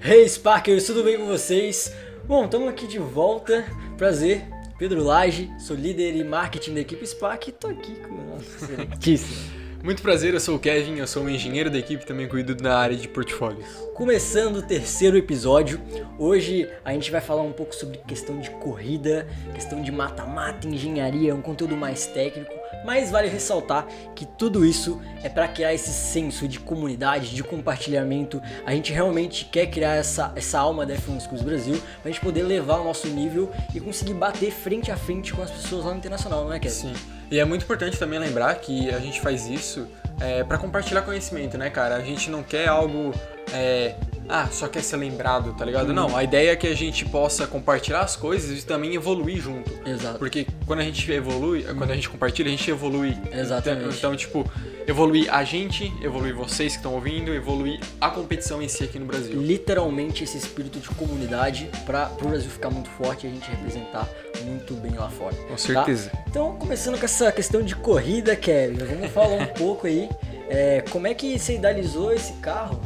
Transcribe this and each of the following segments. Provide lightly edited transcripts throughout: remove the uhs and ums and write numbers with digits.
Hey Sparkers, tudo bem com vocês? Bom, estamos aqui de volta. Prazer, Pedro Lage, sou líder e marketing da equipe Spark e tô aqui com o nosso excelentíssimo. Muito prazer, eu sou o Kevin, eu sou um engenheiro da equipe, também cuido da área de portfólios. Começando o terceiro episódio, hoje a gente vai falar um pouco sobre questão de corrida, questão de mata-mata, engenharia, um conteúdo mais técnico, mas vale ressaltar que tudo isso é para criar esse senso de comunidade, de compartilhamento. A gente realmente quer criar essa alma da F1 Schools Brasil, pra gente poder levar o nosso nível e conseguir bater frente a frente com as pessoas lá no internacional, não é, Kevin? Sim, e é muito importante também lembrar que a gente faz isso para compartilhar conhecimento, né, cara? A gente não quer algo... só quer ser lembrado, tá ligado? Não, a ideia é que a gente possa compartilhar as coisas e também evoluir junto. Exato. Porque quando a gente evolui, quando a gente compartilha, a gente evolui. Exatamente. Então, tipo, evoluir a gente, evoluir vocês que estão ouvindo, evoluir a competição em si aqui no Brasil. Literalmente esse espírito de comunidade para o Brasil ficar muito forte e a gente representar muito bem lá fora. Com certeza. Tá? Então, começando com essa questão de corrida, Kevin, vamos falar um pouco aí. Como é que você idealizou esse carro?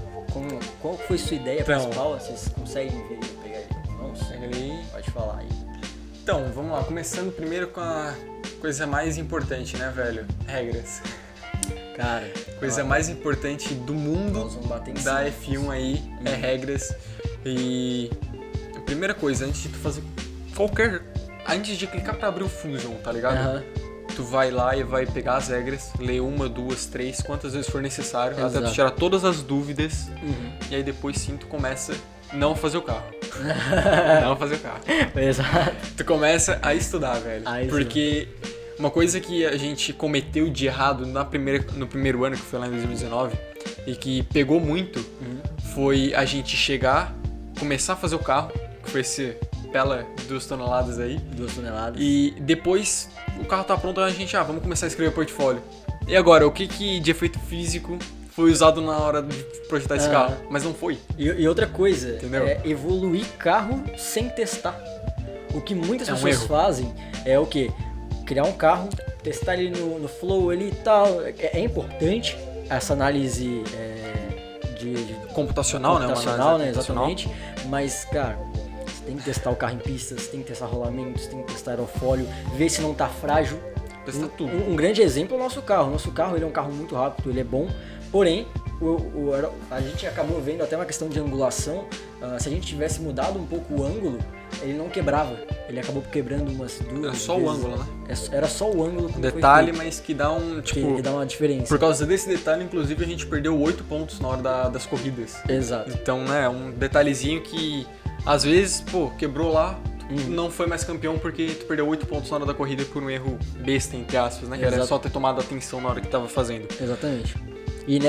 Qual foi sua ideia principal? Vocês conseguem ver, pegar ele? Não sei. Pode falar aí. Então, vamos lá. Começando primeiro com a coisa mais importante, né, velho? Regras. Cara, Coisa mais importante do mundo nós vamos bater em da cima. F1 aí é regras. E a primeira coisa, antes de tu fazer antes de clicar pra abrir o Fusion, tá ligado? Aham. Tu vai lá e vai pegar as regras, ler 1, 2, 3, quantas vezes for necessário, até Exato. tu tirar todas as dúvidas. Uhum. E aí depois sim tu começa não fazer o carro. Não fazer o carro. Exato. Tu começa a estudar, velho. A estudar. Porque uma coisa que a gente cometeu de errado no primeiro ano, que foi lá em 2019, e que pegou muito, foi a gente chegar, começar a fazer o carro, que foi esse pela 2 toneladas aí, 2 toneladas. e depois o carro tá pronto, a gente, vamos começar a escrever o portfólio. E agora, o que de efeito físico foi usado na hora de projetar esse carro? Mas não foi. E outra coisa, Entendeu? é evoluir carro sem testar. O que muitas É um pessoas erro. fazem é o quê? Criar um carro, testar ele no flow ali e tal. É importante essa análise de Computacional, né? Uma computacional, análise né? computacional. Exatamente. Mas, cara, você tem que testar o carro em pista, você tem que testar rolamento, você tem que testar aerofólio, ver se não tá frágil. Testar tudo. Um grande exemplo é o nosso carro. Nosso carro ele é um carro muito rápido, ele é bom, porém a gente acabou vendo até uma questão de angulação. Se a gente tivesse mudado um pouco o ângulo, ele não quebrava. Ele acabou quebrando umas 2 Era só vezes. o ângulo, né? Era só o ângulo. como foi Detalhe, feito, mas que dá um, tipo... que dá uma diferença. Por causa desse detalhe, inclusive, a gente perdeu 8 pontos na hora das corridas. Exato. Então, né, um detalhezinho que, às vezes, quebrou lá, não foi mais campeão porque tu perdeu 8 pontos na hora da corrida por um erro besta, entre aspas, né? Que era Exato. só ter tomado atenção na hora que tava fazendo. Exatamente. E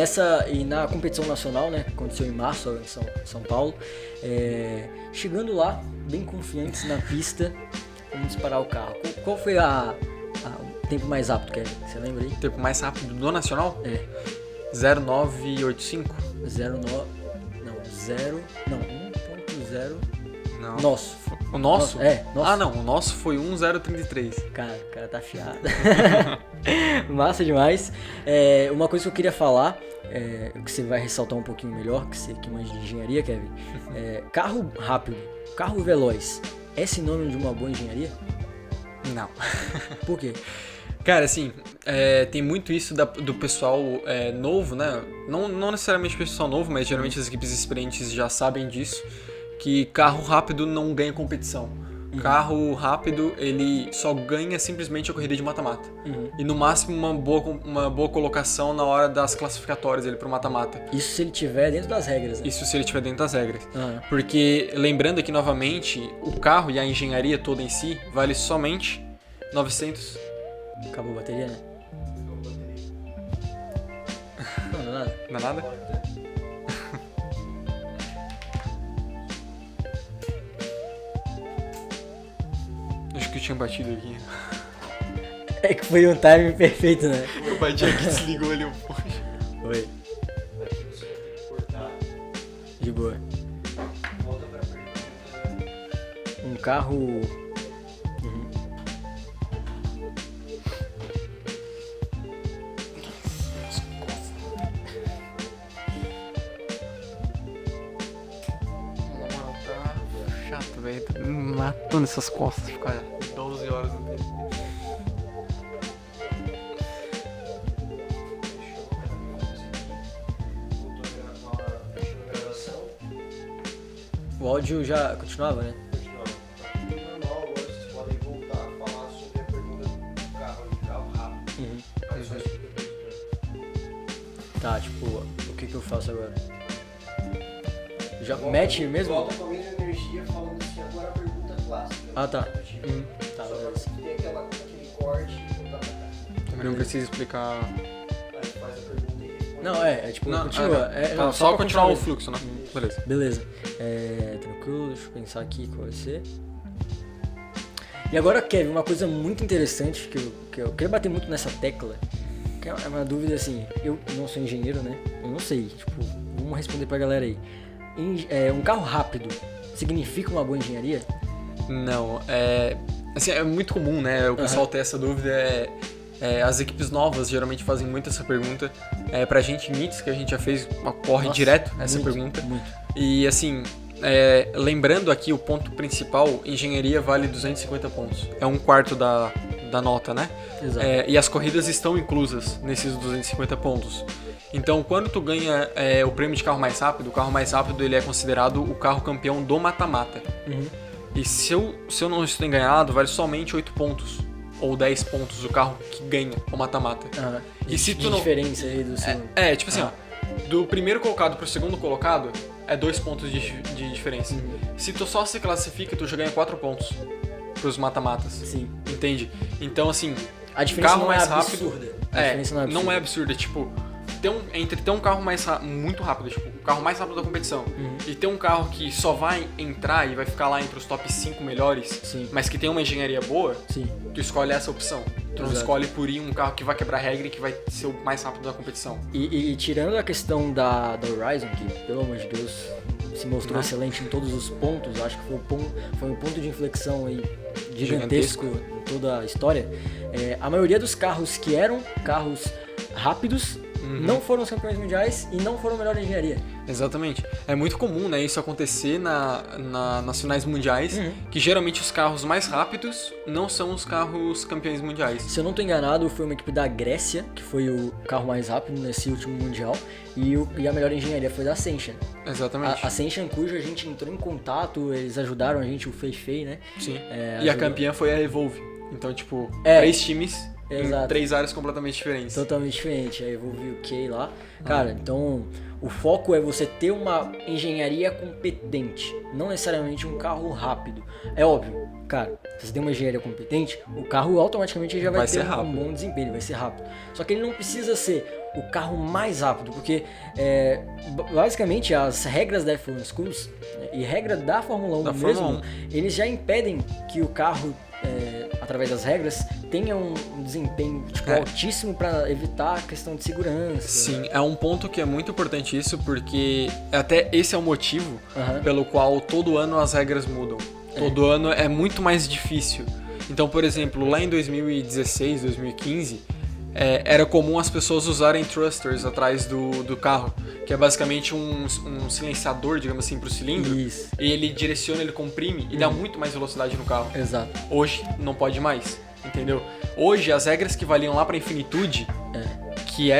na competição nacional, né, que aconteceu em março em São Paulo, chegando lá, bem confiantes na pista, vamos disparar o carro. Qual foi o tempo mais rápido, Kevin? Você lembra aí? O tempo mais rápido do Nacional? É. 0,985? 1.0. Não. Nosso. O nosso? Nosso. Ah, não. O nosso foi 1,033. Cara, o cara tá afiado. Massa demais. Uma coisa que eu queria falar, que você vai ressaltar um pouquinho melhor, que você que manja de engenharia, Kevin. Carro rápido, carro veloz, é sinônimo de uma boa engenharia? Não. Por quê? Cara, assim, tem muito isso do pessoal novo, né? Não necessariamente o pessoal novo, mas geralmente as equipes experientes já sabem disso, que carro rápido não ganha competição. Carro rápido, ele só ganha simplesmente a corrida de mata-mata. E no máximo uma boa colocação na hora das classificatórias ele pro mata-mata. Isso se ele tiver dentro das regras, né? Isso se ele estiver dentro das regras. Ah. Porque, lembrando aqui novamente, o carro e a engenharia toda em si vale somente 900... Acabou a bateria, né? Não é nada. Não é nada? Acho que eu tinha batido aqui. É que foi um timing perfeito, né? Eu bati aqui, desligou ali o Oi. De boa. Um carro... chato, velho. Tá me matando essas costas, ficar 12 horas no tempo. O áudio já continuava, né? Normal, agora vocês podem voltar a falar sobre a pergunta do carro rápido. Mas só explica isso. Tá, tipo, o que eu faço agora? Já mete mesmo? Volta com a mesma energia falando assim, agora a pergunta clássica. Ah, tá. Tá, Só beleza. pra ter aquele corte e voltar pra cá. Também não precisa explicar. Aí faz a pergunta e responde. Não, é tipo, Não, continua. tá, Não, só pra continuar o mesmo. fluxo, né? Beleza. Beleza. Tranquilo, deixa eu pensar aqui qual vai ser. E agora, Kevin, uma coisa muito interessante que eu queria bater muito nessa tecla, que é uma dúvida assim, eu não sou engenheiro, né? Eu não sei, tipo, vamos responder pra galera aí. Um carro rápido significa uma boa engenharia? Não, assim, é muito comum, né? O pessoal ter essa dúvida. As equipes novas geralmente fazem muito essa pergunta. Pra gente, NITS, que a gente já fez, ocorre Nossa, direto essa muito, pergunta. Muito. E assim, lembrando aqui o ponto principal, engenharia vale 250 pontos. É 1/4 da nota, né? Exato. E as corridas estão inclusas nesses 250 pontos. Então, quando tu ganha o prêmio de carro mais rápido, o carro mais rápido ele é considerado o carro campeão do mata-mata. E se eu não estou enganado, vale somente 8 pontos. Ou 10 pontos o carro que ganha o mata-mata. E se tu não... diferença aí do segundo. tipo assim, ó, do primeiro colocado pro segundo colocado, é 2 pontos de diferença. Se tu só se classifica, tu já ganha 4 pontos pros mata-matas. Sim. Entende? Então, assim, A diferença carro não é mais absurda. rápido. A diferença não é absurda. Não é absurda. Tipo, entre ter um carro muito rápido, tipo, o carro mais rápido da competição, e ter um carro que só vai entrar e vai ficar lá entre os top 5 melhores, Sim. mas que tem uma engenharia boa, Sim. tu escolhe essa opção. Tu não Exato. escolhe por ir um carro que vai quebrar regra e que vai ser o mais rápido da competição. E tirando a questão da Horizon, que, pelo amor de Deus, se mostrou Né? excelente em todos os pontos, acho que foi um ponto de inflexão aí gigantesco em toda a história, a maioria dos carros que eram carros rápidos não foram os campeões mundiais e não foram melhor engenharia. Exatamente. É muito comum, né, isso acontecer nas finais mundiais, que geralmente os carros mais rápidos não são os carros campeões mundiais. Se eu não estou enganado, foi uma equipe da Grécia, que foi o carro mais rápido nesse último mundial, e a melhor engenharia foi da Ascension. Exatamente. A Ascension, cuja a gente entrou em contato, eles ajudaram a gente, o Fei, né? Sim. E ajudou. a campeã foi a Evolve. Então, tipo, 3 times Exato. em 3 áreas completamente diferentes. Totalmente diferente, aí eu vou ver o que lá. Cara, então o foco é você ter uma engenharia competente, não necessariamente um carro rápido. É óbvio, cara, se você tem uma engenharia competente, o carro automaticamente já vai ter ser um rápido. bom desempenho, ele vai ser rápido. Só que ele não precisa ser o carro mais rápido, porque basicamente as regras da F1 Schools, né, e regra da Fórmula 1 Da mesmo, Fórmula 1. eles já impedem que o carro, através das regras, tenha um desempenho altíssimo para evitar a questão de segurança. Sim, é um ponto que é muito importante isso, porque até esse é o motivo pelo qual todo ano as regras mudam. Todo ano é muito mais difícil. Então, por exemplo, lá em 2016, 2015, era comum as pessoas usarem thrusters atrás do carro, que é basicamente um silenciador, digamos assim, pro cilindro. Isso. E ele direciona, ele comprime e dá muito mais velocidade no carro. Exato. Hoje não pode mais, entendeu? Hoje as regras que valiam lá pra infinitude, que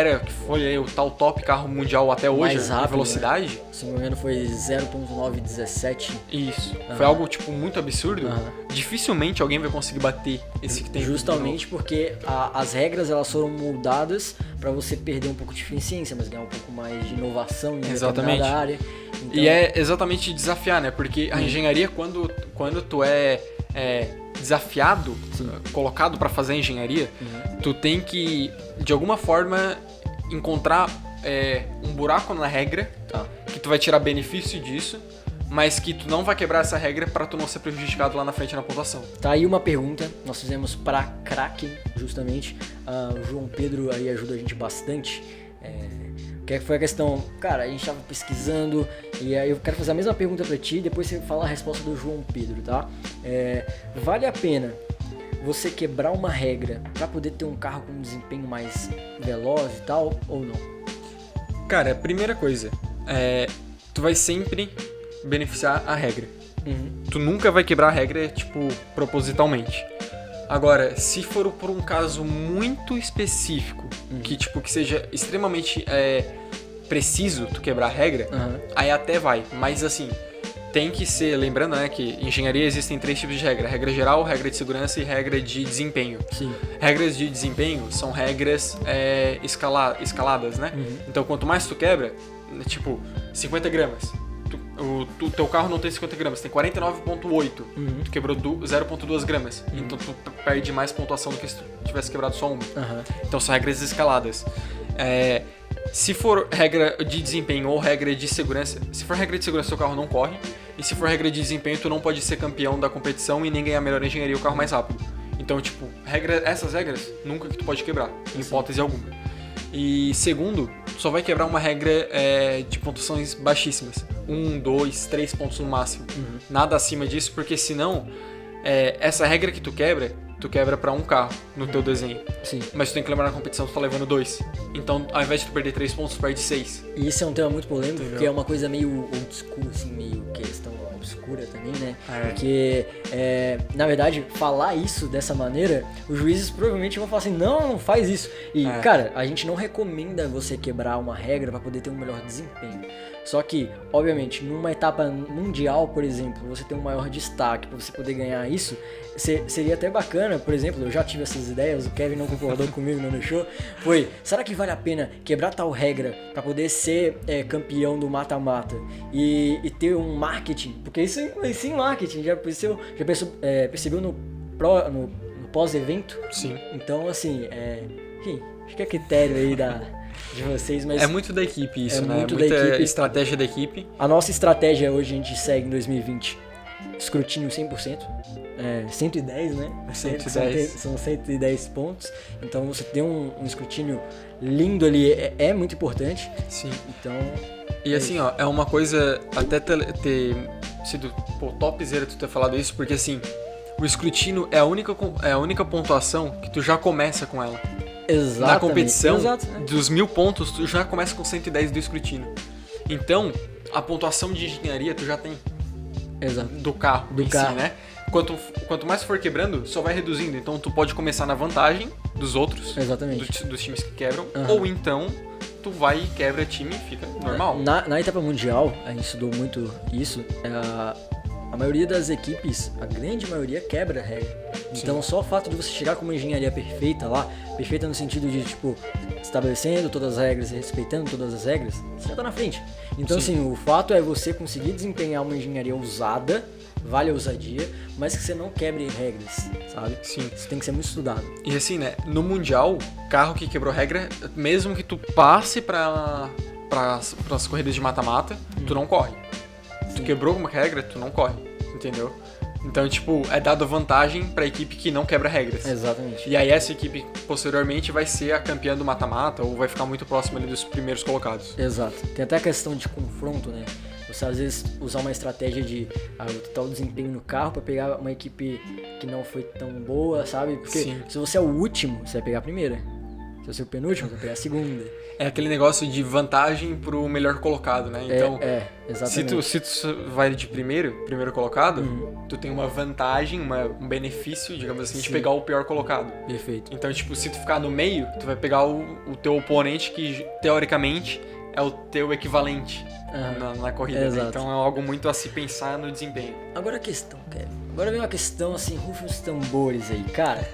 foi aí o tal top carro mundial até hoje, Mais a rápido, velocidade. Se não me engano foi 0.917. Isso. Foi algo tipo muito absurdo. Dificilmente alguém vai conseguir bater esse que tem. Justamente porque as regras elas foram moldadas para você perder um pouco de eficiência, mas ganhar um pouco mais de inovação em Exatamente. determinada área. Então, E é exatamente desafiar, né? Porque a engenharia, quando tu é desafiado, colocado pra fazer a engenharia, tu tem que, de alguma forma, encontrar um buraco na regra, que tu vai tirar benefício disso, mas que tu não vai quebrar essa regra pra tu não ser prejudicado lá na frente na pontuação. Tá aí uma pergunta, nós fizemos pra Kraken, justamente. O João Pedro aí ajuda a gente bastante. Que foi a questão, cara, a gente tava pesquisando e aí eu quero fazer a mesma pergunta pra ti, depois você fala a resposta do João Pedro, tá? Vale a pena você quebrar uma regra pra poder ter um carro com um desempenho mais veloz e tal, ou não? Cara, primeira coisa, tu vai sempre beneficiar a regra. tu nunca vai quebrar a regra, tipo, propositalmente. Agora, se for por um caso muito específico, que tipo, que seja extremamente preciso tu quebrar a regra, aí até vai. Mas assim, tem que ser, lembrando, né, que em engenharia existem 3 tipos de regra: regra geral, regra de segurança e regra de desempenho. Sim. Regras de desempenho são regras escaladas, né? Então, quanto mais tu quebra, tipo, 50 gramas. O teu carro não tem 50 gramas, tem 49,8. Tu quebrou 0,2 gramas. Então tu perde mais pontuação do que se tu tivesse quebrado só uma. Então são regras escaladas. Se for regra de desempenho ou regra de segurança, se for regra de segurança, seu carro não corre. E se for regra de desempenho, tu não pode ser campeão da competição e nem ganhar a melhor engenharia o carro mais rápido. Então, tipo, essas regras nunca que tu pode quebrar, em hipótese alguma. E segundo, só vai quebrar uma regra de pontuações baixíssimas. 1, 2, 3 pontos no máximo. Nada acima disso, porque senão, essa regra que tu quebra pra um carro no teu desenho. Sim. Mas tu tem que lembrar na competição, tu tá levando 2. Então, ao invés de tu perder 3 pontos, tu perde 6. E isso é um tema muito polêmico, porque é uma coisa meio old school, assim, meio questão obscura também, né? Porque, na verdade, falar isso dessa maneira, os juízes provavelmente vão falar assim, não faz isso. E, cara, a gente não recomenda você quebrar uma regra pra poder ter um melhor desempenho. Só que, obviamente, numa etapa mundial, por exemplo, você ter um maior destaque pra você poder ganhar isso, seria até bacana, por exemplo, eu já tive essas ideias, o Kevin não concordou comigo no show, será que vale a pena quebrar tal regra pra poder ser campeão do mata-mata e ter um marketing? Porque isso influencia em marketing, já percebeu no pós-evento? Sim. Então, assim, enfim, fica a critério aí de vocês, mas... É muito da equipe isso, né? Muito Muita da equipe. estratégia da equipe. A nossa estratégia hoje a gente segue em 2020, escrutínio 100%, 110, né? 110. São 110 pontos, então você ter um escrutínio lindo ali é muito importante. Sim. Então... E assim, ó, é uma coisa até ter sido topzera tu ter falado isso, porque assim, o escrutínio é a única pontuação que tu já começa com ela. Exatamente. Na competição, dos 1000 pontos, tu já começa com 110 do escrutínio. Então, a pontuação de engenharia tu já tem. Exato. Do carro. Si, né? Quanto mais for quebrando, só vai reduzindo. Então, tu pode começar na vantagem dos outros. Exatamente. Dos times que quebram. Ou então, tu vai e quebra time e fica normal. Na etapa mundial, a gente estudou muito isso. A maioria das equipes, a grande maioria, quebra a regra. Então, só o fato de você chegar com uma engenharia perfeita lá, perfeita no sentido de, tipo, estabelecendo todas as regras e respeitando todas as regras, você já tá na frente. Então, assim, o fato é você conseguir desempenhar uma engenharia ousada, vale a ousadia, mas que você não quebre regras, sabe? Sim. Isso tem que ser muito estudado. E assim, né, no Mundial, carro que quebrou regra, mesmo que tu passe pras corridas de mata-mata, tu não corre. Tu quebrou alguma regra, tu não corre, entendeu? Então, tipo, é dado vantagem pra equipe que não quebra regras. Exatamente. E aí essa equipe, posteriormente, vai ser a campeã do mata-mata ou vai ficar muito próxima ali dos primeiros colocados. Exato. Tem até a questão de confronto, né? Você, às vezes, usar uma estratégia de botar o desempenho no carro pra pegar uma equipe que não foi tão boa, sabe? Porque se você é o último, você vai pegar a primeira. Se você é o penúltimo, você vai pegar a segunda. É aquele negócio de vantagem pro melhor colocado, né? Então, exatamente. Se tu vai de primeiro colocado, tu tem uma vantagem, um benefício, digamos assim, de pegar o pior colocado. Perfeito. Então, tipo, se tu ficar no meio, tu vai pegar o teu oponente que, teoricamente, é o teu equivalente na corrida. Né? Então, é algo muito a se pensar no desempenho. Agora a questão, Kevin. Agora vem uma questão, assim, rufe os tambores aí, cara.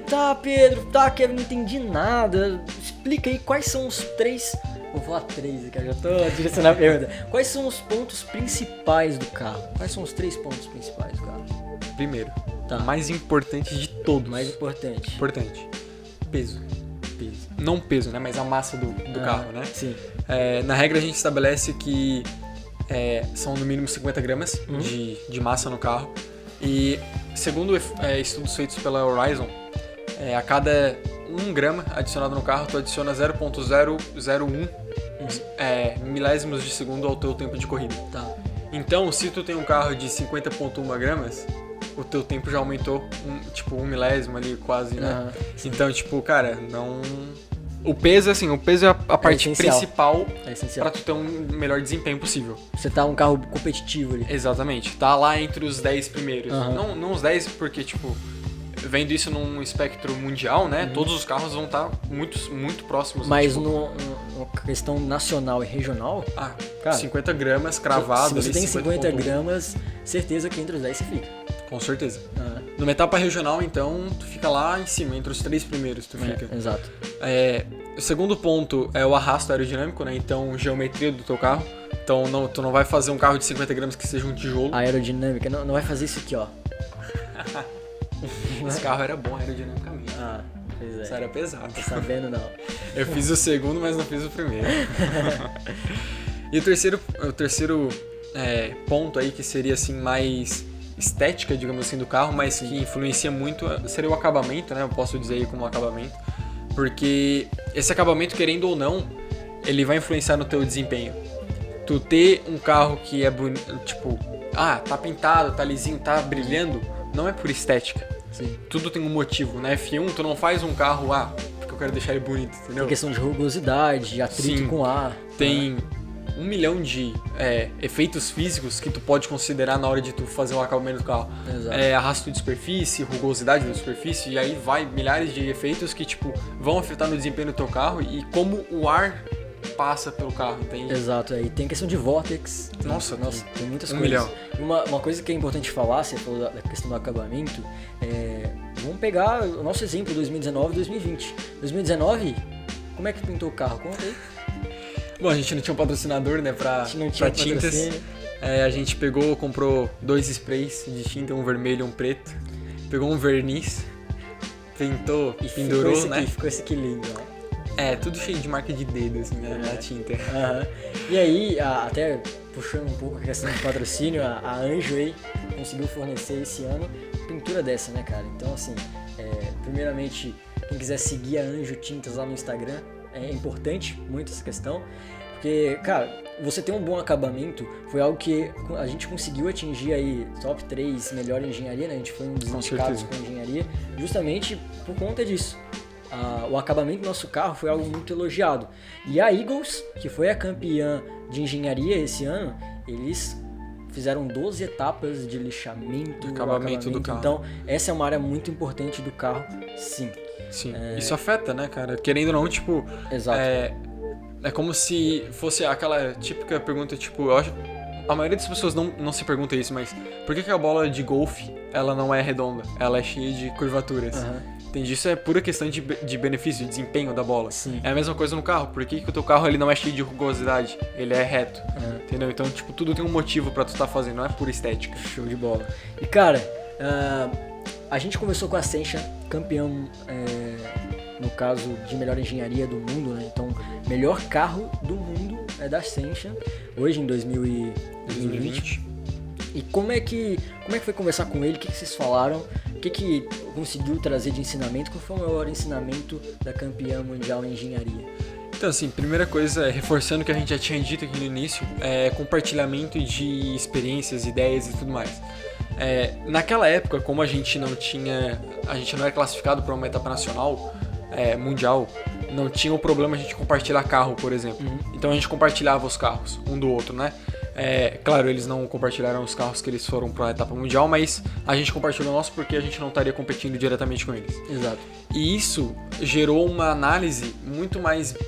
Tá, Pedro, Kevin, não entendi nada. Explica aí quais são os 3... Vou falar 3 aqui, eu já tô direcionando a pergunta. Quais são os pontos principais do carro? Quais são os 3 pontos principais do carro? Primeiro, o mais importante de todos. Mais importante. Peso. Não peso, né? Mas a massa do carro, né? Sim. Na regra a gente estabelece que são no mínimo 50 gramas de massa no carro. E segundo estudos feitos pela Horizon, a cada 1 grama adicionado no carro, tu adiciona 0,001 milésimos de segundo ao teu tempo de corrida. Tá. Então, se tu tem um carro de 50,1 gramas, o teu tempo já aumentou, 1 milésimo ali quase, né? Então, tipo, cara, O peso, assim, o peso é a parte essencial. principal É essencial. pra tu ter um melhor desempenho possível. Você tá um carro competitivo ali. Exatamente. Tá lá entre os 10 primeiros. Aham. Não os 10 porque, tipo, vendo isso num espectro mundial, né? Todos os carros vão estar muito próximos. Mas tipo, numa questão nacional e regional, cara, 50 gramas cravado. se você ali, tem 50 ponto um. gramas, certeza que entre os 10 você fica. Com certeza. Ah, Numa etapa regional, então, tu fica lá em cima, entre os 3 primeiros tu fica. exato. O segundo ponto é o arrasto aerodinâmico, né? Então, geometria do teu carro. Então, tu não vai fazer um carro de 50 gramas que seja um tijolo. A aerodinâmica, não vai fazer isso aqui, ó. Esse carro era bom aerodinamicamente. Pois Isso é. era pesado. Tô sabendo não. Eu fiz o segundo, mas não fiz o primeiro. E o terceiro ponto aí, que seria assim mais estética, digamos assim, do carro, mas que influencia muito, seria o acabamento, né? Eu posso dizer aí como acabamento. Porque esse acabamento, querendo ou não, ele vai influenciar no teu desempenho. Tu ter um carro que é bonito, tipo, tá pintado, tá lisinho, tá brilhando, não é por estética. Sim. Tudo tem um motivo. Na F1, tu não faz um carro, porque eu quero deixar ele bonito, entendeu? Tem questão de rugosidade, atrito Sim. com ar. Tem 1 milhão de efeitos físicos que tu pode considerar na hora de tu fazer o acabamento do carro. Exato. Arrasto de superfície, rugosidade da superfície, e aí vai milhares de efeitos que, tipo, vão afetar no desempenho do teu carro e como o ar passa pelo carro, entende? Exato, aí tem questão de vortex. Nossa, tem muitas 1 coisas. milhão. E uma coisa que é importante falar, você falou da questão do acabamento, vamos pegar o nosso exemplo 2019 e 2020. 2019, como é que pintou o carro? Conta aí. Bom, a gente não tinha um patrocinador, né, pra tintas. patrocínio. A gente comprou 2 sprays de tinta, um vermelho e um preto. Pegou um verniz, pintou e pendurou, né? Ficou esse aqui lindo, ó. Tudo cheio de marca de dedo, assim, né, na tinta. Aham. E aí, até puxando um pouco a questão do patrocínio, a Anjo aí conseguiu fornecer esse ano pintura dessa, né, cara? Então, assim, primeiramente, quem quiser seguir a Anjo Tintas lá no Instagram, é importante muito essa questão, porque, cara, você ter um bom acabamento foi algo que a gente conseguiu atingir aí top 3 melhor engenharia, né? A gente foi um dos Com indicados certeza. com engenharia, justamente por conta disso. O acabamento do nosso carro foi algo muito elogiado. E a Eagles, que foi a campeã de engenharia esse ano, eles fizeram 12 etapas de lixamento, Acabamento do carro. Então, essa é uma área muito importante do carro, sim. Sim, isso afeta, né, cara? Querendo ou não, tipo... Exato. É como se fosse aquela típica pergunta, tipo... Eu acho, a maioria das pessoas não se pergunta isso, mas... Por que a bola de golfe, ela não é redonda? Ela é cheia de curvaturas. Aham. Entende? Isso é pura questão de benefício, de desempenho da bola. Sim. É a mesma coisa no carro. Por que o teu carro ele não é cheio de rugosidade? Ele é reto. Entendeu? Então, tipo, tudo tem um motivo pra tu estar fazendo, não é pura estética. Show de bola. E, cara, a gente começou com a Ascension, campeão, no caso, de melhor engenharia do mundo, né? Então, melhor carro do mundo é da Ascension, hoje em 2020. E como é que foi conversar com ele? O que vocês falaram? O que conseguiu trazer de ensinamento? Qual foi o maior ensinamento da campeã mundial em engenharia? Então, assim, primeira coisa, reforçando o que a gente já tinha dito aqui no início, é compartilhamento de experiências, ideias e tudo mais. Naquela época, como a gente não era classificado para uma etapa nacional, mundial, não tinha o problema a gente compartilhar carro, por exemplo. Então a gente compartilhava os carros um do outro, né? Claro, eles não compartilharam os carros que eles foram para a etapa mundial, mas a gente compartilhou o nosso porque a gente não estaria competindo diretamente com eles. Exato. E isso gerou uma análise muito mais bem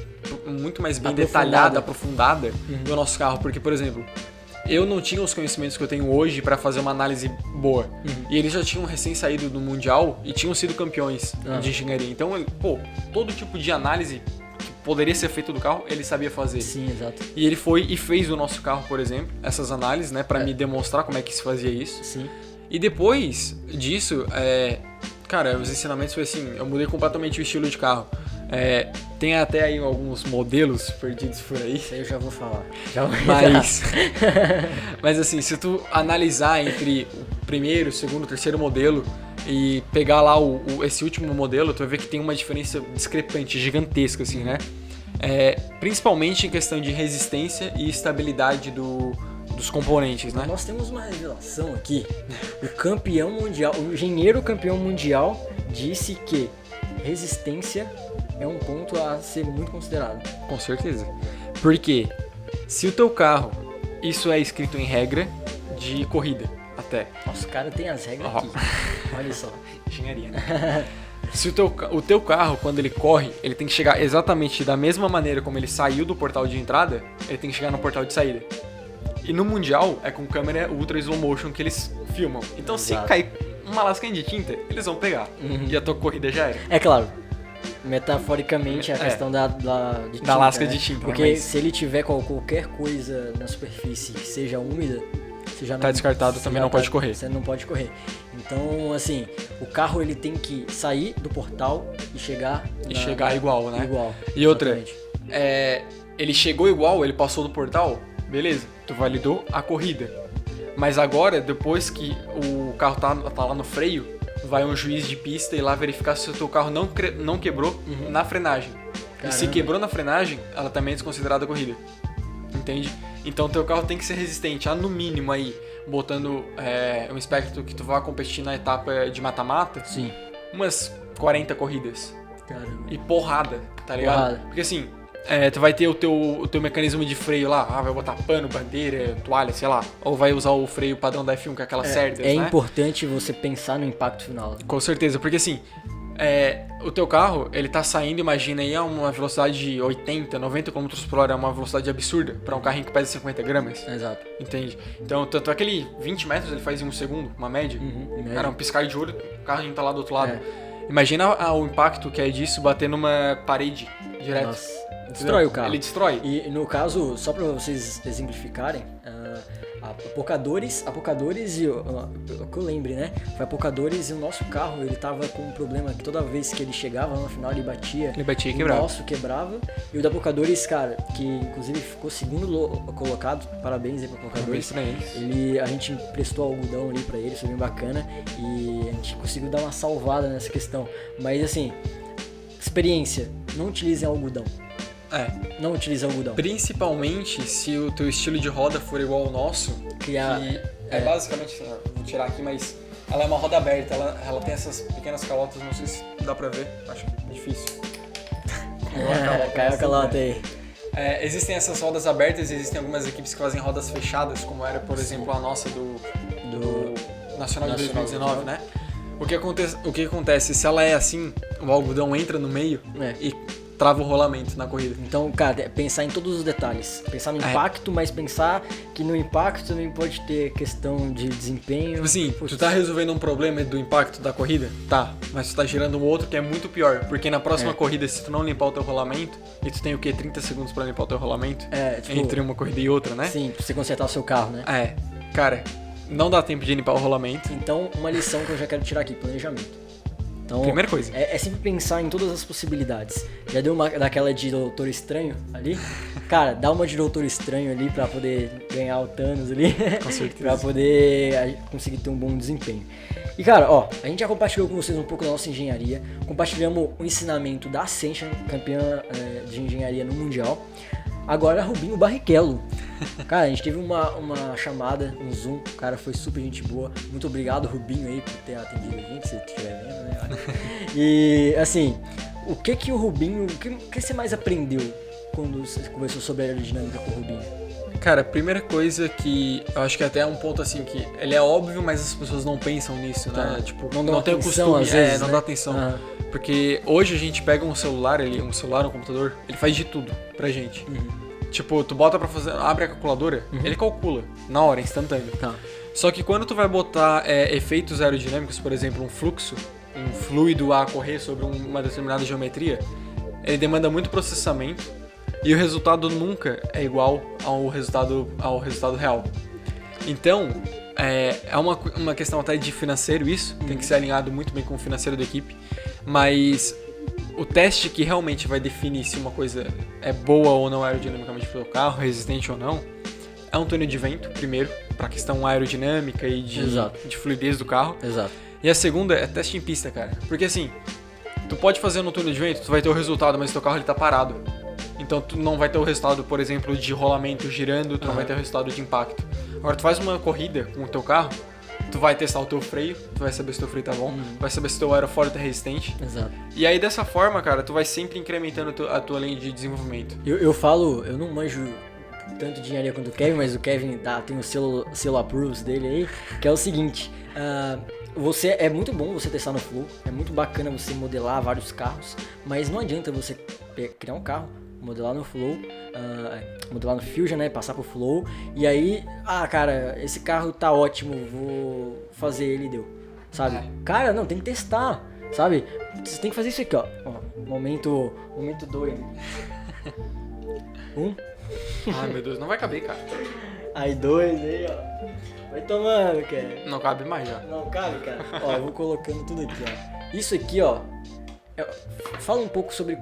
Aprofundada. detalhada, aprofundada do nosso carro, porque, por exemplo, eu não tinha os conhecimentos que eu tenho hoje para fazer uma análise boa. E eles já tinham recém saído do Mundial e tinham sido campeões de engenharia. Então, todo tipo de análise que poderia ser feito do carro, ele sabia fazer. Sim, exato. E ele foi e fez do nosso carro, por exemplo, essas análises, né, para me demonstrar como é que se fazia isso. Sim. E depois disso, cara, os ensinamentos foi assim, eu mudei completamente o estilo de carro. Tem até aí alguns modelos perdidos por aí. Isso aí eu já vou falar. Mas assim, se tu analisar entre o primeiro, o segundo, o terceiro modelo e pegar lá esse último modelo, tu vai ver que tem uma diferença discrepante, gigantesca, assim, né? Principalmente em questão de resistência e estabilidade dos componentes, né? Nós temos uma revelação aqui. O campeão mundial, o engenheiro campeão mundial disse que resistência é um ponto a ser muito considerado. Com certeza. Porque se o teu carro, isso é escrito em regra de corrida, até. Nossa, o cara tem as regras Ó. aqui. Olha só. Engenharia, né? Se o teu carro, quando ele corre, ele tem que chegar exatamente da mesma maneira como ele saiu do portal de entrada, ele tem que chegar no portal de saída. E no Mundial, é com câmera ultra slow motion que eles filmam. Então Exato. se cair uma lasquinha de tinta, eles vão pegar. E a tua corrida já era. É claro, metaforicamente a questão de tinta, lasca né? de tinta, Porque mas- se ele tiver qualquer coisa na superfície que seja úmida, você já Tá descartado, você também já não pode correr. Você não pode correr. Então, assim, o carro ele tem que sair do portal e chegar Igual, né? Igual. E outra, exatamente. ele chegou igual, ele passou do portal, beleza, tu validou a corrida. Mas agora, depois que o carro tá lá no freio, vai um juiz de pista ir lá verificar se o teu carro não quebrou na frenagem. E se Caramba. quebrou na frenagem, ela também é desconsiderada corrida. Entende? Então teu carro tem que ser resistente a, no mínimo aí, botando um espectro que tu vai competir na etapa de mata-mata, Sim. umas 40 corridas. Caramba. E porrada, tá ligado? Porrada. Porque assim, tu vai ter o teu mecanismo de freio lá, vai botar pano, bandeira, toalha, sei lá. Ou vai usar o freio padrão da F1, que é aquelas cerdas, É né? importante você pensar no impacto final. Com certeza, porque assim, o teu carro, ele tá saindo, imagina aí, a uma velocidade de 80, 90 km por hora, é uma velocidade absurda pra um carrinho que pesa 50 gramas, Exato. entende? Então, tanto aquele 20 metros ele faz em um segundo, uma média. Cara, um piscar de olho, o carrinho tá lá do outro lado. Imagina o impacto que é disso bater numa parede direto. Nossa, Entendeu? destrói o carro. Ele destrói. E no caso, só pra vocês exemplificarem, a Pocadores e o que eu lembre, né? Foi a Pocadores e o nosso carro, ele tava com um problema que toda vez que ele chegava no final ele batia. Ele batia e o quebrava. nosso quebrava. E o da Pocadores, cara, que inclusive ficou segundo colocado, parabéns aí pra Pocadores. Parabéns pra eles. A gente emprestou algodão ali pra ele, foi bem bacana. E a gente conseguiu dar uma salvada nessa questão. Mas assim, experiência, não utilizem algodão. Não utilize algodão. Principalmente se o teu estilo de roda for igual ao nosso, que é basicamente, vou tirar aqui, mas ela é uma roda aberta, ela tem essas pequenas calotas, não sei se dá pra ver, acho difícil. Caiu a calota aí. Existem essas rodas abertas e existem algumas equipes que fazem rodas fechadas, como era, por exemplo, a nossa do Nacional de 2019, né? O que acontece? Se ela é assim, o algodão entra no meio e trava o rolamento na corrida. Então, cara, é pensar em todos os detalhes. Pensar no impacto, mas pensar que no impacto também pode ter questão de desempenho. Tipo assim, tu tá resolvendo um problema do impacto da corrida? Tá, mas tu tá gerando um outro que é muito pior. Porque na próxima corrida, se tu não limpar o teu rolamento, e tu tem o quê? 30 segundos pra limpar o teu rolamento? Tipo, entre uma corrida e outra, né? Sim, pra você consertar o seu carro, né? Cara, não dá tempo de limpar o rolamento. Então, uma lição que eu já quero tirar aqui, planejamento. Então, Primeira coisa. É sempre pensar em todas as possibilidades. Já deu uma daquela de Doutor Estranho ali? Cara, dá uma de Doutor Estranho ali pra poder ganhar o Thanos ali. Com certeza. Pra poder conseguir ter um bom desempenho. E cara, a gente já compartilhou com vocês um pouco da nossa engenharia. Compartilhamos o ensinamento da Ascension, campeã de engenharia no Mundial. Agora, Rubinho Barrichello. Cara, a gente teve uma chamada, um Zoom. O cara foi super gente boa. Muito obrigado, Rubinho, aí, por ter atendido a gente, se você estiver vendo, né? E, assim, o que o Rubinho... O que você mais aprendeu quando você conversou sobre a aerodinâmica com o Rubinho? Cara, a primeira coisa que eu acho que até é um ponto assim que ele é óbvio, mas as pessoas não pensam nisso, né? Tipo, não tem o atenção, costume, às vezes, não né? dá atenção. Porque hoje a gente pega um celular, um computador, ele faz de tudo pra gente. Tipo, tu bota pra fazer, abre a calculadora, ele calcula na hora, instantâneo. Tá. Só que quando tu vai botar efeitos aerodinâmicos, por exemplo, um fluxo, um fluido a correr sobre uma determinada geometria, ele demanda muito processamento e o resultado nunca é igual ao resultado real. Então, é uma questão até de financeiro isso, tem que ser alinhado muito bem com o financeiro da equipe, mas o teste que realmente vai definir se uma coisa é boa ou não aerodinamicamente para o carro, resistente ou não, é um túnel de vento, primeiro, para a questão aerodinâmica e de fluidez do carro. Exato. E a segunda é teste em pista, cara. Porque assim, tu pode fazer no túnel de vento, tu vai ter o resultado, mas teu carro ele tá parado. Então tu não vai ter o resultado, por exemplo, de rolamento girando, tu não vai ter o resultado de impacto. Agora tu faz uma corrida com o teu carro, tu vai testar o teu freio, tu vai saber se o teu freio tá bom, vai saber se o teu aerofólio tá resistente. Exato. E aí dessa forma, cara, tu vai sempre incrementando a tua linha de desenvolvimento. Eu falo, eu não manjo tanto de engenharia quanto o Kevin, mas o Kevin tem o selo approves dele aí, que é o seguinte, é muito bom você testar no Flow, é muito bacana você modelar vários carros, mas não adianta você criar um carro, modelar no Flow, modelar no Fusion, né, passar pro Flow, e aí, cara, esse carro tá ótimo, vou fazer ele e deu, sabe? Cara, não, tem que testar, sabe? Você tem que fazer isso aqui, ó momento doido. Ai, meu Deus, não vai caber, cara. Aí 2 aí, ó. Vai tomando, cara. Não cabe mais já. Não cabe, cara. Ó, eu vou colocando tudo aqui, ó. Isso aqui, ó. Fala um pouco sobre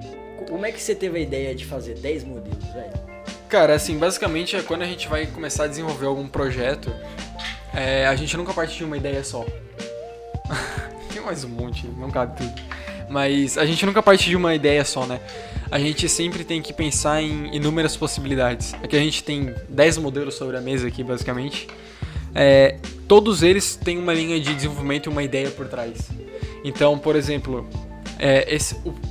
como é que você teve a ideia de fazer 10 modelos, velho. Cara, assim, basicamente é quando a gente vai começar a desenvolver algum projeto, a gente nunca parte de uma ideia só. Tem mais um monte, não cabe tudo. Mas a gente nunca parte de uma ideia só, né? A gente sempre tem que pensar em inúmeras possibilidades. Aqui a gente tem 10 modelos sobre a mesa aqui, basicamente. Todos eles têm uma linha de desenvolvimento e uma ideia por trás. Então, por exemplo,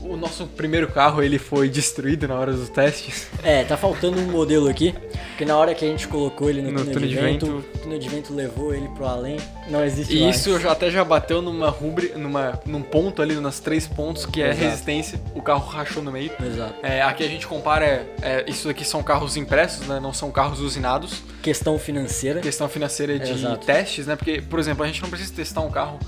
o nosso primeiro carro ele foi destruído na hora dos testes. Tá faltando um modelo aqui, porque na hora que a gente colocou ele no túnel de vento, o túnel de vento levou ele pro além, não existe mais. E isso já bateu num ponto ali, nas 3 pontos, que é Exato. Resistência, o carro rachou no meio. Exato. Aqui a gente compara, isso aqui são carros impressos, né, não são carros usinados. Questão financeira. Questão financeira de Exato. testes, né, porque, por exemplo, a gente não precisa testar um carro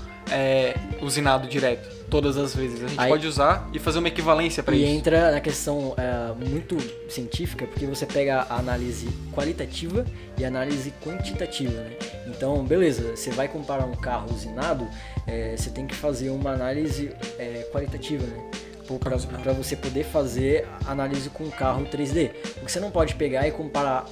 usinado direto, todas as vezes. A gente pode usar e fazer uma equivalência para isso. E entra na questão muito científica, porque você pega a análise qualitativa e a análise quantitativa, né? Então, beleza, você vai comparar um carro usinado, você tem que fazer uma análise qualitativa, né? Para você poder fazer análise com um carro 3D. Porque você não pode pegar e comparar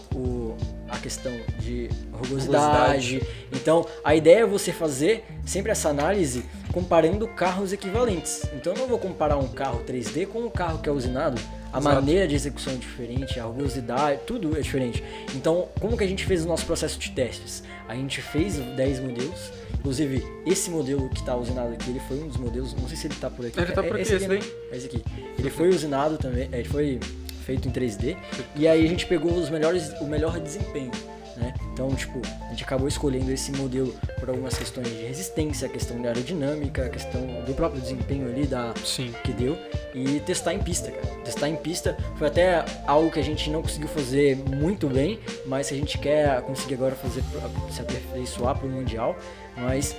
a questão de rugosidade. Então, a ideia é você fazer sempre essa análise comparando carros equivalentes. Então, eu não vou comparar um carro 3D com um carro que é usinado. A Exato. maneira de execução é diferente, a rugosidade, tudo é diferente. Então, como que a gente fez o nosso processo de testes? A gente fez 10 modelos. Inclusive, esse modelo que está usinado aqui, ele foi um dos modelos, não sei se ele está por aqui. Ele tá por aqui, esse daí. É esse aqui. Ele foi usinado também, ele foi feito em 3D, e aí a gente pegou o melhor desempenho, né? Então, tipo, a gente acabou escolhendo esse modelo por algumas questões de resistência, a questão de aerodinâmica, a questão do próprio desempenho ali Sim. que deu, e testar em pista, cara. Testar em pista foi até algo que a gente não conseguiu fazer muito bem, mas que a gente quer conseguir agora fazer, se aperfeiçoar pro Mundial, mas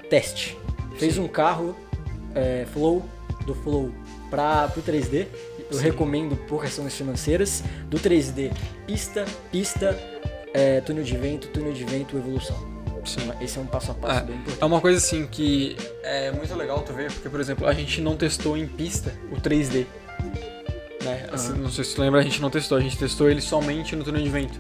teste. Fez um carro do Flow pro 3D, eu recomendo por questões financeiras, do 3D pista, túnel de vento, evolução. Sim. Esse é um passo a passo bem importante. É uma coisa assim que é muito legal tu ver, porque, por exemplo, a gente não testou em pista o 3D. Né? Assim, não sei se tu lembra, a gente não testou, a gente testou ele somente no túnel de vento.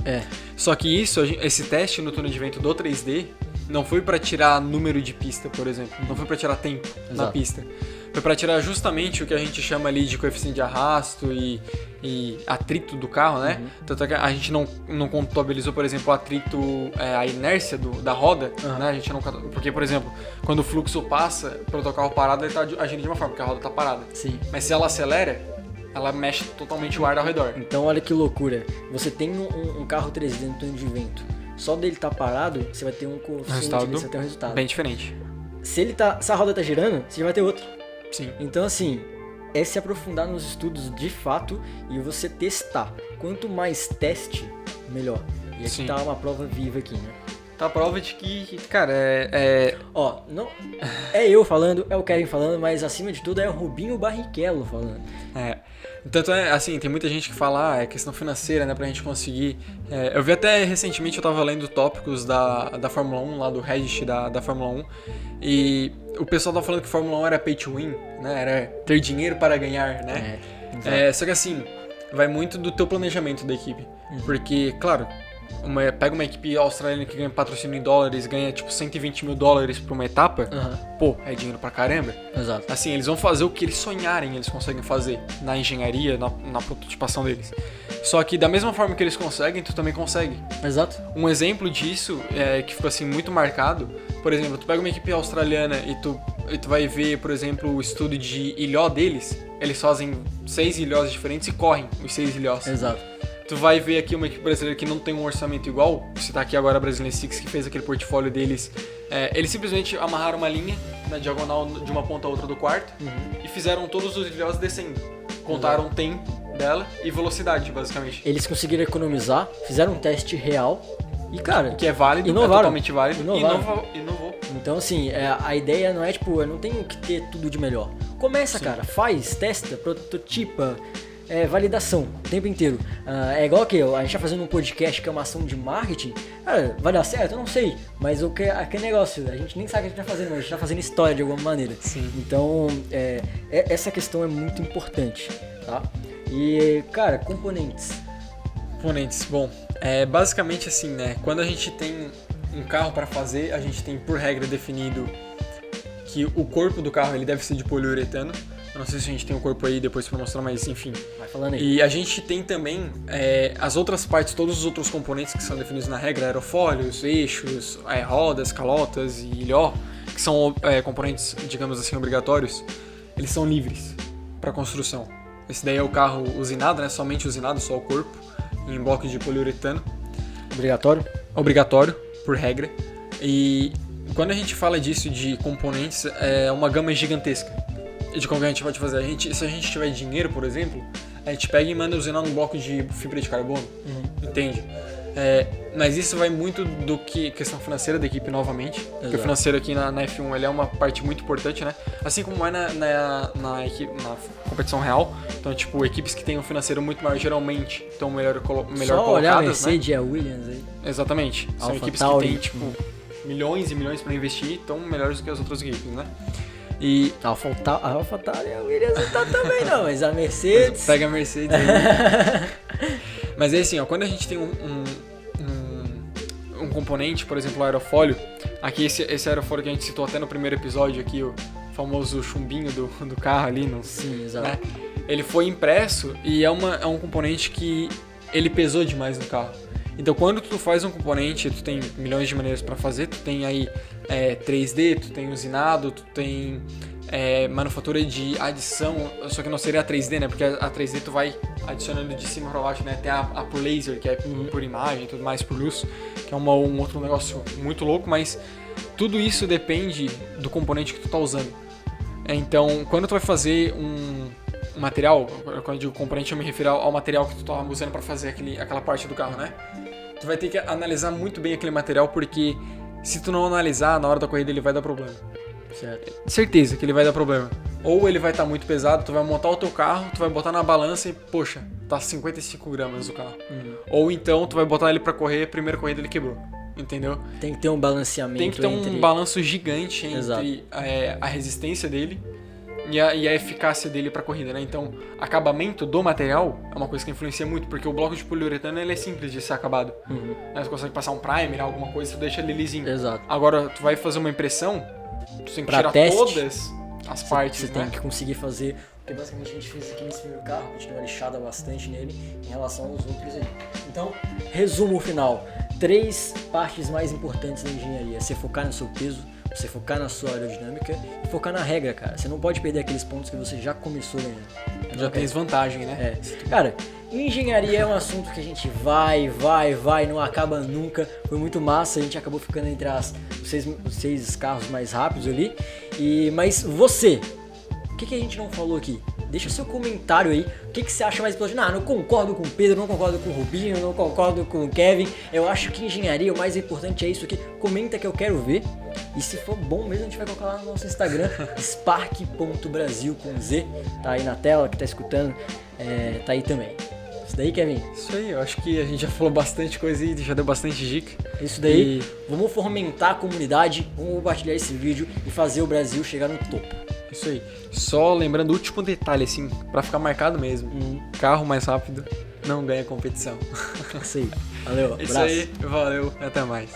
Só que esse teste no túnel de vento do 3D não foi pra tirar número de pista, por exemplo, não foi pra tirar tempo na pista. Foi pra tirar justamente o que a gente chama ali de coeficiente de arrasto e atrito do carro, né? Tanto é que a gente não contabilizou, por exemplo, o atrito, a inércia da roda, né? A gente não, porque, por exemplo, quando o fluxo passa pelo teu carro parado, ele tá agindo de uma forma, porque a roda tá parada. Sim. Mas se ela acelera, ela mexe totalmente o ar ao redor. Então olha que loucura, você tem um carro 3D no túnel de vento, só dele tá parado, você vai ter um coeficiente, você vai ter um resultado. Bem diferente. Se a roda tá girando, você já vai ter outro. Sim. Então assim, é se aprofundar nos estudos de fato e você testar. Quanto mais teste, melhor. E aqui tá uma prova viva aqui, né? Tá a prova de que, cara, Ó, não é eu falando, é o Kevin falando, mas acima de tudo é o Rubinho Barrichello falando. Tanto assim, tem muita gente que fala, é questão financeira, né, pra gente conseguir. Eu vi até recentemente, eu tava lendo tópicos da Fórmula 1, lá do Reddit da Fórmula 1, e o pessoal tava falando que Fórmula 1 era pay to win, né, era ter dinheiro para ganhar, né. Só que assim, vai muito do teu planejamento da equipe, porque, claro, pega uma equipe australiana que ganha patrocínio em dólares, ganha tipo $120 mil por uma etapa, pô, é dinheiro pra caramba. Exato. Assim, eles vão fazer o que eles sonharem, eles conseguem fazer na engenharia, na prototipação deles. Só que da mesma forma que eles conseguem, tu também consegue. Exato. Um exemplo disso, que ficou assim muito marcado, por exemplo, tu pega uma equipe australiana e tu vai ver, por exemplo, o estudo de ilhó deles, eles fazem 6 ilhós diferentes e correm os 6 ilhós. Exato. Tu vai ver aqui uma equipe brasileira que não tem um orçamento igual, você tá aqui agora a Brazilian Six, que fez aquele portfólio deles, eles simplesmente amarraram uma linha na diagonal de uma ponta a outra do quarto e fizeram todos os ilhós descendo. Contaram o tempo dela e velocidade, basicamente. Eles conseguiram economizar, fizeram um teste real e, cara... Que é válido, inovaram. é totalmente válido. Inovaram. Inovou. Então, assim, a ideia não é, tipo, eu não tenho que ter tudo de melhor. Começa, cara, faz, testa, prototipa, validação, o tempo inteiro. É igual que a gente tá fazendo um podcast que é uma ação de marketing. Cara, vai dar certo? Eu não sei. Mas aquele negócio, a gente nem sabe o que a gente tá fazendo, mas a gente tá fazendo história de alguma maneira. Sim. Então, essa questão é muito importante, tá? E, cara, componentes. Bom, basicamente assim, né? Quando a gente tem um carro para fazer, a gente tem por regra definido que o corpo do carro ele deve ser de poliuretano. Eu não sei se a gente tem o corpo aí depois para mostrar, mas enfim. Vai falando aí. E a gente tem também as outras partes, todos os outros componentes que são definidos na regra, aerofólios, eixos, rodas, calotas e ilhó, que são componentes, digamos assim, obrigatórios, eles são livres para construção. Esse daí é o carro usinado, né? Somente usinado, só o corpo, em bloco de poliuretano. Obrigatório? Obrigatório, por regra. E quando a gente fala disso de componentes, é uma gama gigantesca de como a gente pode fazer. Se a gente tiver dinheiro, por exemplo, a gente pega e manda usinar num bloco de fibra de carbono, entende? Mas isso vai muito do que questão financeira da equipe novamente. Porque o financeiro aqui na F1 ele é uma parte muito importante, né? Assim como é na competição real. Então, tipo, equipes que têm um financeiro muito maior geralmente estão melhor Só olhar a colocadas, Mercedes né? e a Williams aí. Exatamente. São Alpha equipes Tauri. que têm, tipo, milhões e milhões para investir, estão melhores do que as outras equipes, né? E A AlphaTauri e a Williams não tá também não, mas a Mercedes... pega a Mercedes aí. Mas é assim, ó, quando a gente tem um componente, por exemplo, o aerofólio, aqui esse aerofólio que a gente citou até no primeiro episódio aqui, o famoso chumbinho do carro ali, não, Sim, exato. né? Ele foi impresso e é um componente que ele pesou demais no carro. Então quando tu faz um componente, tu tem milhões de maneiras para fazer, tu tem aí 3D, tu tem usinado, tu tem manufatura de adição, só que não seria a 3D, né? Porque a 3D tu vai adicionando de cima para baixo, né? Tem a por laser, que é por imagem e tudo mais, por luz, que é um outro negócio muito louco, mas tudo isso depende do componente que tu tá usando. Então, quando tu vai fazer um material, quando eu digo componente eu me refiro ao material que tu tá usando para fazer aquela parte do carro, né? Tu vai ter que analisar muito bem aquele material, porque se tu não analisar, na hora da corrida ele vai dar problema. Certo. Certeza que ele vai dar problema. Ou ele vai estar muito pesado, tu vai montar o teu carro, tu vai botar na balança e, poxa, tá 55 gramas o carro. Ou então tu vai botar ele pra correr, primeira corrida ele quebrou. Entendeu? Tem que ter um balanceamento. Tem que ter um balanço gigante Exato. entre a resistência dele e a eficácia dele pra corrida, né? Então, acabamento do material é uma coisa que influencia muito, porque o bloco de poliuretano ele é simples de ser acabado. Né? Tu consegue passar um primer, alguma coisa, tu deixa ele lisinho. Exato. Agora, tu vai fazer uma impressão, tu tem que Pra tirar teste, todas as partes, Você né? tem que conseguir fazer, porque basicamente a gente fez aqui nesse primeiro carro, a gente deu uma lixada bastante nele em relação aos outros aí. Então, resumo final. 3 partes mais importantes da engenharia. Você focar no seu peso, você focar na sua aerodinâmica e focar na regra, cara. Você não pode perder aqueles pontos que você já começou ganhando. Já tem desvantagem, né? Cara, engenharia é um assunto que a gente vai, não acaba nunca. Foi muito massa, a gente acabou ficando entre os 6 carros mais rápidos ali. Mas você, o que a gente não falou aqui? Deixa seu comentário aí, o que você acha mais importante? Não concordo com o Pedro, não concordo com o Rubinho, não concordo com o Kevin. Eu acho que engenharia o mais importante é isso aqui. Comenta que eu quero ver. E se for bom mesmo, a gente vai colocar lá no nosso Instagram, spark.brasil com Z. Tá aí na tela, que tá escutando, tá aí também. Isso daí, Kevin? Isso aí, eu acho que a gente já falou bastante coisa aí, já deu bastante dica. Isso daí, vamos fomentar a comunidade, vamos compartilhar esse vídeo e fazer o Brasil chegar no topo. Isso aí. Só lembrando o último detalhe, assim, pra ficar marcado mesmo. Carro mais rápido não ganha competição. Isso aí. Valeu, abraço. Isso aí, valeu, até mais.